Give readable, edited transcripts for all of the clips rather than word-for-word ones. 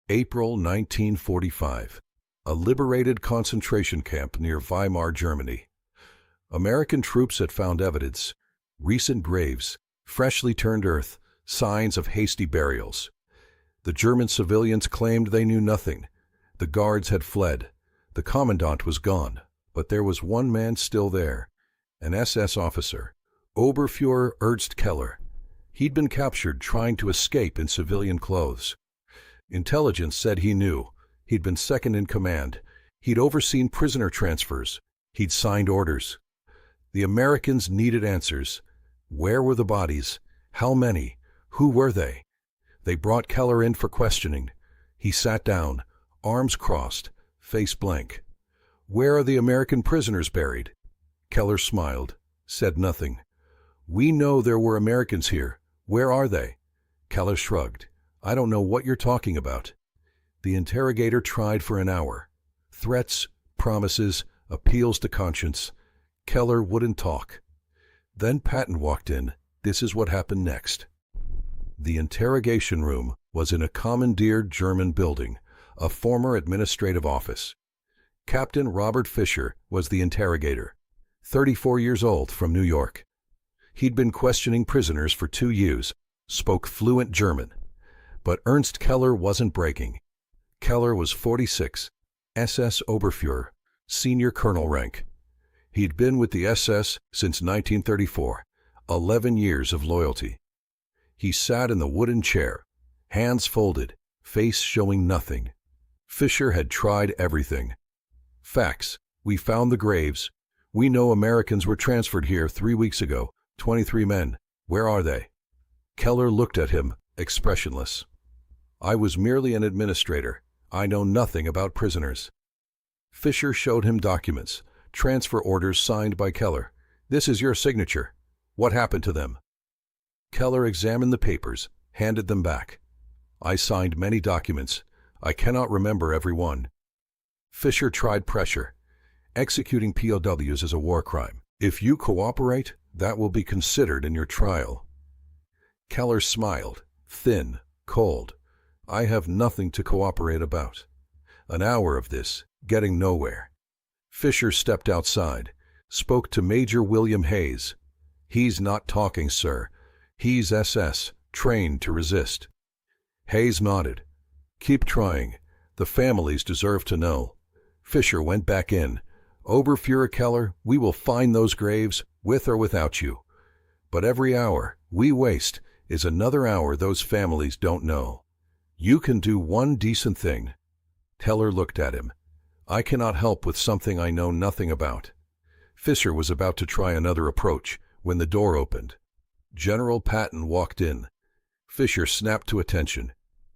April 1945. A liberated concentration camp near Weimar, Germany. American troops had found evidence, recent graves, freshly turned earth, signs of hasty burials. The German civilians claimed they knew nothing. The guards had fled. The commandant was gone. But there was one man still there, an SS officer, Oberführer Ernst Keller. He'd been captured trying to escape in civilian clothes. Intelligence said he knew. He'd been second in command. He'd overseen prisoner transfers. He'd signed orders. The Americans needed answers. Where were the bodies? How many? Who were they? They brought Keller in for questioning. He sat down, arms crossed, face blank. Where are the American prisoners buried? Keller smiled, said nothing. We know there were Americans here. Where are they? Keller shrugged. I don't know what you're talking about. The interrogator tried for an hour. Threats, promises, appeals to conscience. Keller wouldn't talk. Then Patton walked in. This is what happened next. The interrogation room was in a commandeered German building, a former administrative office. Captain Robert Fischer was the interrogator, 34 years old, from New York. He'd been questioning prisoners for 2 years, spoke fluent German. But Ernst Keller wasn't breaking. Keller was 46, SS Oberführer, senior colonel rank. He'd been with the SS since 1934, 11 years of loyalty. He sat in the wooden chair, hands folded, face showing nothing. Fischer had tried everything. Facts. We found the graves. We know Americans were transferred here 3 weeks ago, 23 men. Where are they? Keller looked at him, expressionless. I was merely an administrator. I know nothing about prisoners. Fischer showed him documents, transfer orders signed by Keller. This is your signature. What happened to them? Keller examined the papers, handed them back. I signed many documents. I cannot remember every one. Fischer tried pressure. Executing POWs is a war crime. If you cooperate, that will be considered in your trial. Keller smiled, thin, cold. I have nothing to cooperate about. An hour of this, getting nowhere. Fischer stepped outside, spoke to Major William Hayes. He's not talking, sir. He's SS, trained to resist. Hayes nodded. Keep trying. The families deserve to know. Fischer went back in. Oberführer Keller, we will find those graves, with or without you. But every hour we waste is another hour those families don't know. You can do one decent thing. Keller looked at him. I cannot help with something I know nothing about. Fischer was about to try another approach when the door opened. General Patton walked in. Fischer snapped to attention.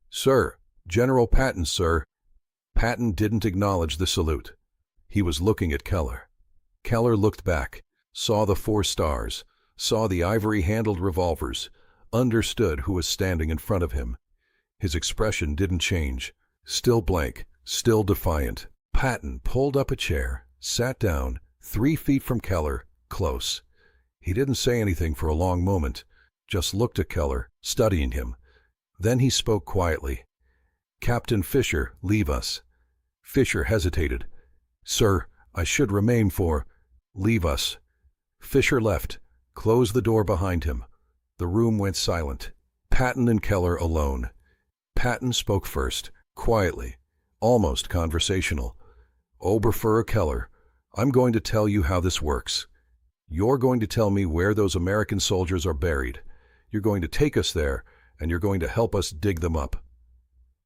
Sir, General Patton, sir. Patton didn't acknowledge the salute. He was looking at Keller. Keller looked back, saw the 4 stars, saw the ivory-handled revolvers, understood who was standing in front of him. His expression didn't change, still blank, still defiant. Patton pulled up a chair, sat down, 3 feet from Keller, close. He didn't say anything for a long moment, just looked at Keller, studying him. Then he spoke quietly. Captain Fischer, leave us. Fischer hesitated. Sir, I should remain for... Leave us. Fischer left, closed the door behind him. The room went silent. Patton and Keller alone. Patton spoke first, quietly, almost conversational. Oberführer Keller, I'm going to tell you how this works. You're going to tell me where those American soldiers are buried. You're going to take us there, and you're going to help us dig them up.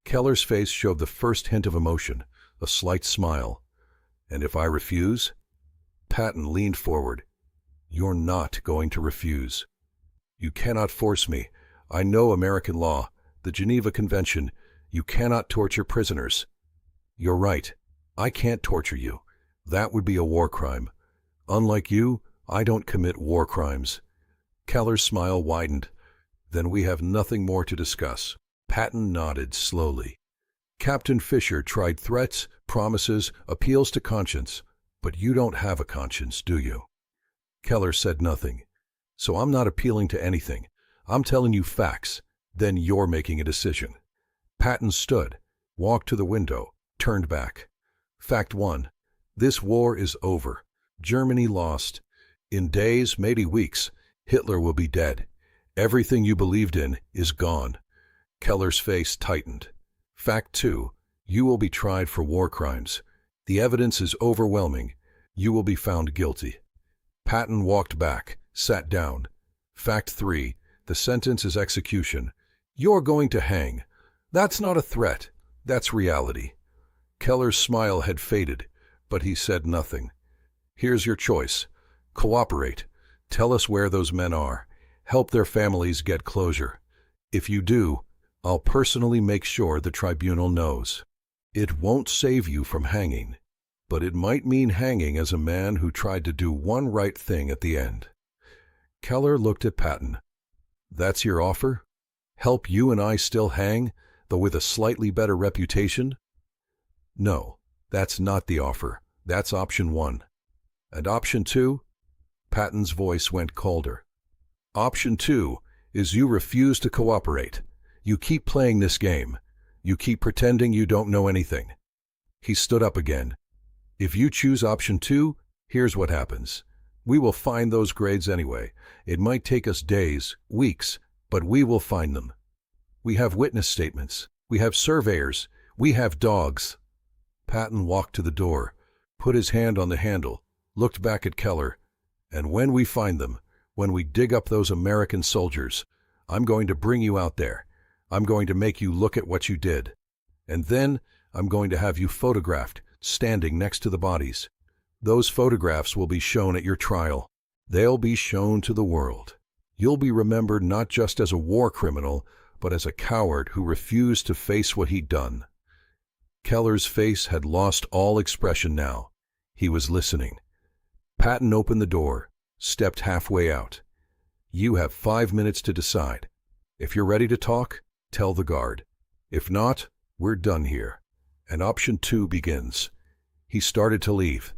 Keller's face showed the first hint of emotion, a slight smile. And if I refuse? Patton leaned forward. You're not going to refuse. You cannot force me. I know American law, the Geneva Convention. You cannot torture prisoners. You're right. I can't torture you. That would be a war crime. Unlike you, I don't commit war crimes. Keller's smile widened. Then we have nothing more to discuss. Patton nodded slowly. Captain Fischer tried threats, promises, appeals to conscience. But you don't have a conscience, do you? Keller said nothing. So I'm not appealing to anything. I'm telling you facts. Then you're making a decision. Patton stood. walked to the window, turned back. Fact 1. This war is over. Germany lost. In days, maybe weeks, Hitler will be dead. Everything you believed in is gone. Keller's face tightened. Fact 2. You will be tried for war crimes. The evidence is overwhelming. You will be found guilty. Patton walked back, sat down. Fact 3. The sentence is execution. You're going to hang. That's not a threat. That's reality. Keller's smile had faded, but he said nothing. Here's your choice. Cooperate. Tell us where those men are. Help their families get closure. If you do, I'll personally make sure the tribunal knows. It won't save you from hanging, but it might mean hanging as a man who tried to do one right thing at the end. Keller looked at Patton. That's your offer? Help you and I still hang, though with a slightly better reputation? No, that's not the offer. That's option 1. And option 2? Patton's voice went colder. Option 2 is you refuse to cooperate. You keep playing this game. You keep pretending you don't know anything. He stood up again. If you choose option 2, here's what happens. We will find those grades anyway. It might take us days, weeks, but we will find them. We have witness statements. We have surveyors. We have dogs. Patton walked to the door, put his hand on the handle, looked back at Keller, and when we find them, when we dig up those American soldiers, I'm going to bring you out there. I'm going to make you look at what you did. And then I'm going to have you photographed, standing next to the bodies. Those photographs will be shown at your trial. They'll be shown to the world. You'll be remembered not just as a war criminal, but as a coward who refused to face what he'd done. Keller's face had lost all expression now. He was listening. Patton opened the door, stepped halfway out. You have 5 minutes to decide. If you're ready to talk, tell the guard. If not, we're done here. And option 2 begins. He started to leave.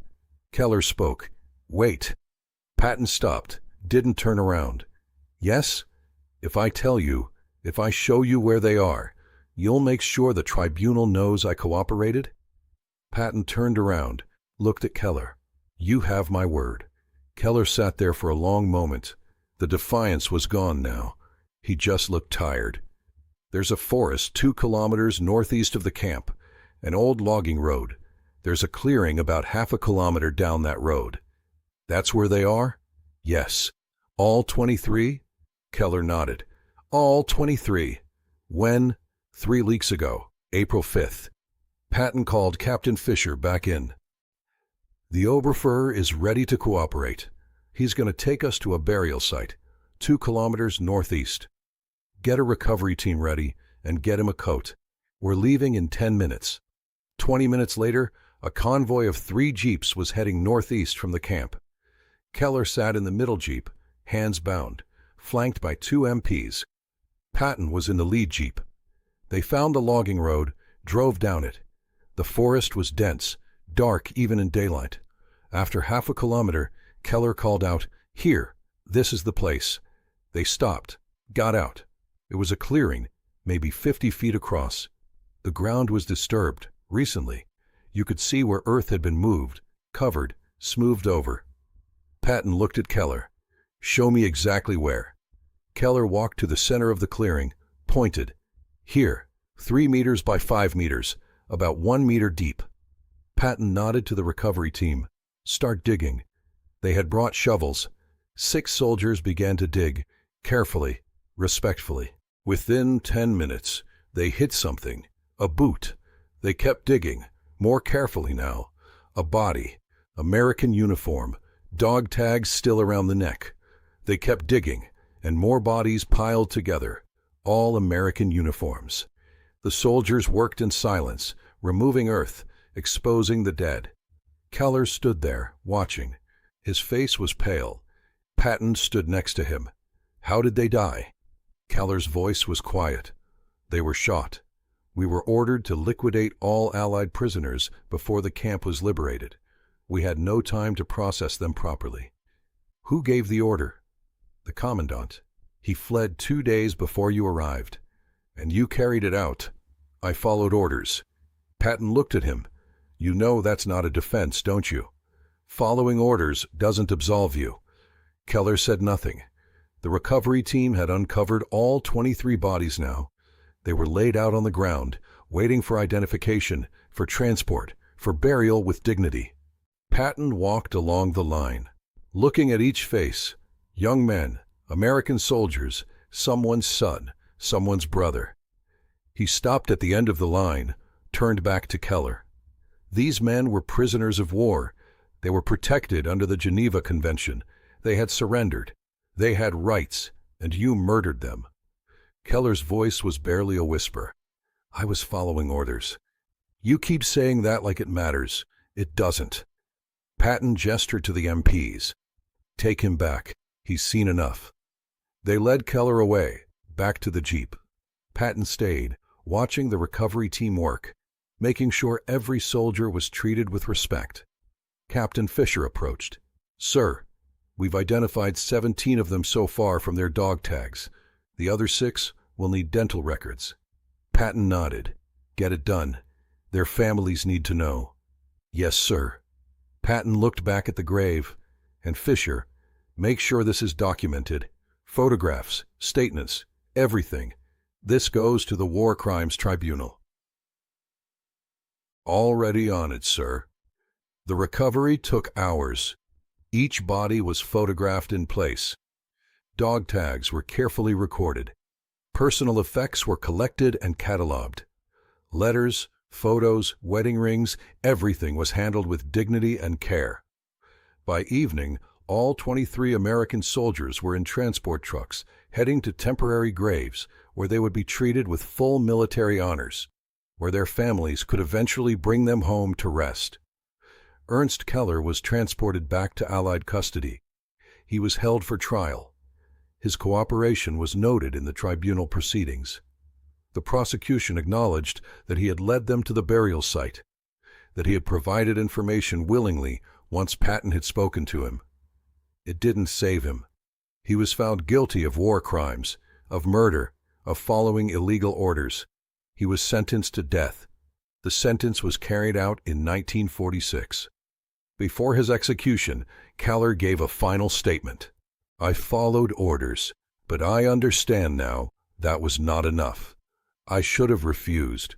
Keller spoke. Wait. Patton stopped, didn't turn around. Yes? If I tell you, if I show you where they are, you'll make sure the tribunal knows I cooperated? Patton turned around, looked at Keller. You have my word. Keller sat there for a long moment. The defiance was gone now. He just looked tired. There's a forest 2 kilometers northeast of the camp, an old logging road. There's a clearing about half a kilometer down that road. That's where they are? Yes. All 23? Keller nodded. All 23. When? 3 weeks ago, April 5th. Patton called Captain Fisher back in. The Oberführer is ready to cooperate. He's going to take us to a burial site, 2 kilometers northeast. Get a recovery team ready and get him a coat. We're leaving in 10 minutes. 20 minutes later, a convoy of 3 jeeps was heading northeast from the camp. Keller sat in the middle jeep, hands bound, flanked by 2 MPs. Patton was in the lead jeep. They found the logging road, drove down it. The forest was dense, dark even in daylight. After half a kilometer, Keller called out, Here, this is the place. They stopped, got out. It was a clearing, maybe 50 feet across. The ground was disturbed, recently. You could see where earth had been moved, covered, smoothed over. Patton looked at Keller. Show me exactly where. Keller walked to the center of the clearing, pointed. Here, 3 meters by 5 meters, about 1 meter deep. Patton nodded to the recovery team. Start digging. They had brought shovels. 6 soldiers began to dig, carefully, respectfully. Within 10 minutes, they hit something, a boot. They kept digging, more carefully now. A body, American uniform, dog tags still around the neck. They kept digging, and more bodies piled together, all American uniforms. The soldiers worked in silence, removing earth, exposing the dead. Keller stood there, watching. His face was pale. Patton stood next to him. How did they die? Keller's voice was quiet. They were shot. We were ordered to liquidate all Allied prisoners before the camp was liberated. We had no time to process them properly. Who gave the order? The commandant. He fled 2 days before you arrived. And you carried it out. I followed orders. Patton looked at him. You know that's not a defense, don't you? Following orders doesn't absolve you. Keller said nothing. The recovery team had uncovered all 23 bodies now. They were laid out on the ground, waiting for identification, for transport, for burial with dignity. Patton walked along the line, looking at each face. Young men, American soldiers, someone's son, someone's brother. He stopped at the end of the line, turned back to Keller. These men were prisoners of war. They were protected under the Geneva Convention. They had surrendered. They had rights, and you murdered them. Keller's voice was barely a whisper. I was following orders. You keep saying that like it matters. It doesn't. Patton gestured to the MPs. Take him back. He's seen enough. They led Keller away, back to the jeep. Patton stayed, watching the recovery team work, making sure every soldier was treated with respect. Captain Fisher approached. Sir, we've identified 17 of them so far from their dog tags. The other 6 will need dental records. Patton nodded. Get it done. Their families need to know. Yes, sir. Patton looked back at the grave. And Fisher, make sure this is documented. Photographs, statements, everything. This goes to the War Crimes Tribunal. Already on it, sir. The recovery took hours. Each body was photographed in place. Dog tags were carefully recorded. Personal effects were collected and catalogued. Letters, photos, wedding rings, everything was handled with dignity and care. By evening, all 23 American soldiers were in transport trucks, heading to temporary graves where they would be treated with full military honors, where their families could eventually bring them home to rest. Ernst Keller was transported back to Allied custody. He was held for trial. His cooperation was noted in the tribunal proceedings. The prosecution acknowledged that he had led them to the burial site, that he had provided information willingly once Patton had spoken to him. It didn't save him. He was found guilty of war crimes, of murder, of following illegal orders. He was sentenced to death. The sentence was carried out in 1946. Before his execution, Keller gave a final statement. I followed orders, but I understand now that was not enough. I should have refused.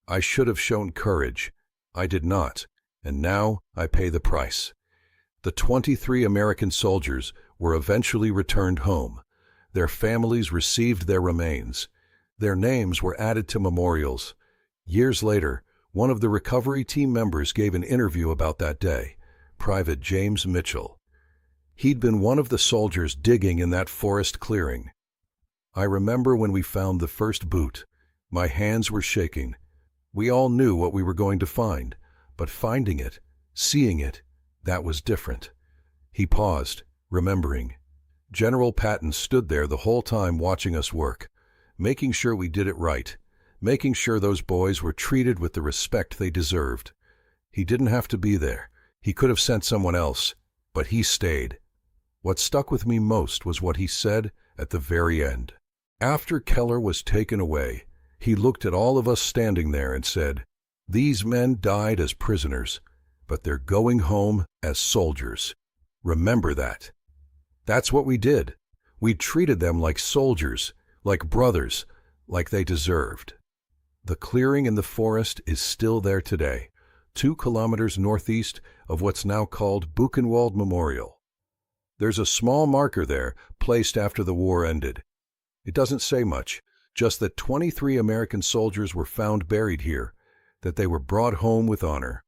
I should have shown courage. I did not, and now I pay the price. The 23 American soldiers were eventually returned home. Their families received their remains. Their names were added to memorials. Years later, one of the recovery team members gave an interview about that day, Private James Mitchell. He'd been one of the soldiers digging in that forest clearing. I remember when we found the first boot. My hands were shaking. We all knew what we were going to find, but finding it, seeing it, that was different. He paused, remembering. General Patton stood there the whole time watching us work, making sure we did it right, making sure those boys were treated with the respect they deserved. He didn't have to be there. He could have sent someone else, but he stayed. What stuck with me most was what he said at the very end. After Keller was taken away, he looked at all of us standing there and said, "These men died as prisoners, but they're going home as soldiers. Remember that." That's what we did. We treated them like soldiers, like brothers, like they deserved. The clearing in the forest is still there today, 2 kilometers northeast of what's now called Buchenwald Memorial. There's a small marker there placed after the war ended. It doesn't say much, just that 23 American soldiers were found buried here, that they were brought home with honor.